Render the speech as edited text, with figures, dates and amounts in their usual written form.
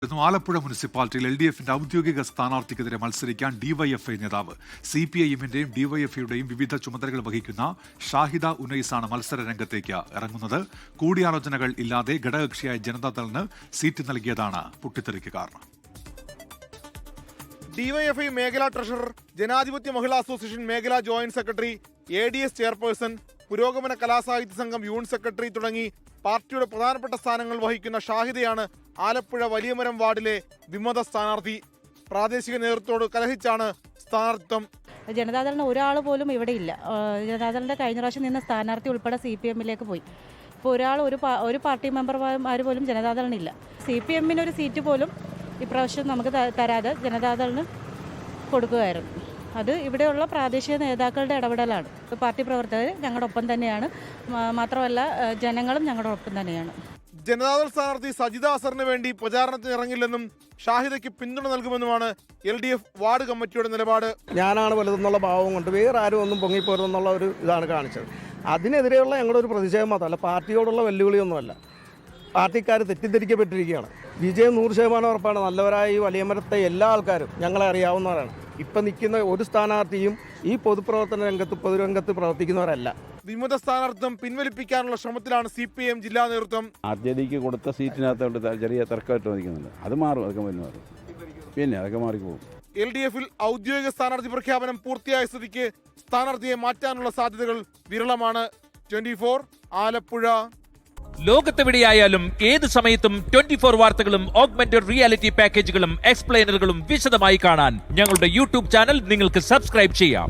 ആലപ്പുഴ മുനിസിപ്പാലിറ്റിയിൽ LDFന്റെ ഔദ്യോഗിക സ്ഥാനാർത്ഥിക്കെതിരെ മത്സരിക്കാൻ ഡിവൈഎഫ്ഐ നേതാവ് CPIMന്റെയും ഡിവൈഎഫ്ഐയുടെയും വിവിധ ചുമതലകൾ വഹിക്കുന്ന ഷാഹിദ ഉനൈസാണ് മത്സര രംഗത്തേക്ക് ഇറങ്ങുന്നത്. കൂടിയാലോചനകൾ ഇല്ലാതെ ഘടകകക്ഷിയായ ജനതാദളിന് സീറ്റ് നൽകിയതാണ് പൊട്ടിത്തെറിക്ക് കാരണം. ഡിവൈഎഫ്ഐ മേഖലാ ട്രഷറർ, ജനാധിപത്യ മഹിളാ അസോസിയേഷൻ മേഖലാ ജോയിന്റ് സെക്രട്ടറി, ADS ചെയർപേഴ്സൺ, പുരോഗമന കലാസാഹിത്യ സംഘം യൂണിറ്റ് സെക്രട്ടറി തുടങ്ങി പാർട്ടിയുടെ പ്രധാനപ്പെട്ട സ്ഥാനങ്ങൾ വഹിക്കുന്ന ഷാഹിദയാണ് ആലപ്പുഴ വലിയമരം വാർഡിലെ വിമത സ്ഥാനാർത്ഥി. പ്രാദേശിക നേതൃത്വത്തോട് കലഹിച്ചാണ് സ്ഥാനാർത്ഥിത്വം. ജനതാദളിന് ഒരാൾ പോലും ഇവിടെ ഇല്ല. ജനതാദളിന്റെ കഴിഞ്ഞ പ്രാവശ്യം നിന്ന സ്ഥാനാർത്ഥി ഉൾപ്പെടെ CPMലേക്ക് പോയി. ഇപ്പോൾ ഒരു പാർട്ടി മെമ്പർമാർ പോലും ജനതാദളിനില്ല. CPMന് ഒരു സീറ്റ് പോലും ഇപ്രാവശ്യം നമുക്ക് തരാതെ ജനതാദളിന് കൊടുക്കുകയായിരുന്നു. അത് ഇവിടെയുള്ള പ്രാദേശിക നേതാക്കളുടെ ഇടപെടലാണ്. പാർട്ടി പ്രവർത്തകർ ഞങ്ങളുടെ ഒപ്പം തന്നെയാണ്, മാത്രമല്ല ജനങ്ങളും ഞങ്ങളുടെ ഒപ്പം തന്നെയാണ്. ജനതാദൾ സ്ഥാനാർത്ഥി സജിത അസറിന് വേണ്ടി പ്രചാരണത്തിന് ഇറങ്ങില്ലെന്നും ഷാഹിദയ്ക്ക് പിന്തുണ നൽകുമെന്നുമാണ് LDF വാർഡ് കമ്മിറ്റിയുടെ നിലപാട്. ഞാനാണ് വലുതെന്നുള്ള ഭാവം കൊണ്ട് വേറെ ആരും ഒന്നും പൊങ്ങിപ്പോരുന്നുള്ള ഒരു ഇതാണ് കാണിച്ചത്. അതിനെതിരെയുള്ള ഞങ്ങളുടെ ഒരു പ്രതിഷേധം മാത്രമല്ല, പാർട്ടിയോടുള്ള വെല്ലുവിളിയൊന്നുമല്ല. പാർട്ടിക്കാർ തെറ്റിദ്ധരിക്കപ്പെട്ടിരിക്കുകയാണ്. വിജയം 100% ഉറപ്പാണ്. നല്ലവരായി വലിയമരത്തെ എല്ലാ ആൾക്കാരും ഞങ്ങളെ അറിയാവുന്നവരാണ്. ഇപ്പം നിൽക്കുന്ന ഒരു സ്ഥാനാർത്ഥിയും ഈ പൊതുരംഗത്ത് പ്രവർത്തിക്കുന്നവരല്ല. വിമത സ്ഥാനാർത്ഥിത്വം പിൻവലിപ്പിക്കാനുള്ള ശ്രമത്തിലാണ് CPIM ജില്ലാ നേതൃത്വം. RJDക്ക് കൊടുത്ത സീറ്റിനകത്തോട്ട് ചെറിയ തർക്കമായിട്ട് നിൽക്കുന്നുണ്ട്. അത് മാറും, അതൊക്കെ മാറും, പിന്നെ അതൊക്കെ മാറിപ്പോകും. LDFൽ ഔദ്യോഗിക സ്ഥാനാർത്ഥി പ്രഖ്യാപനം പൂർത്തിയായ സ്ഥിതിക്ക് സ്ഥാനാർത്ഥിയെ മാറ്റാനുള്ള സാധ്യതകൾ വിരളമാണ്. 24 ആലപ്പുഴ. ലോകത്തെവിടെയായാലും ഏത് സമയത്തും 24 വാർത്തകളും ഓഗ്മെന്റഡ് റിയാലിറ്റി പാക്കേജുകളും എക്സ്പ്ലെയിനറുകളും വിശദമായി കാണാൻ ഞങ്ങളുടെ YouTube ചാനൽ നിങ്ങൾക്ക് സബ്സ്ക്രൈബ് ചെയ്യാം.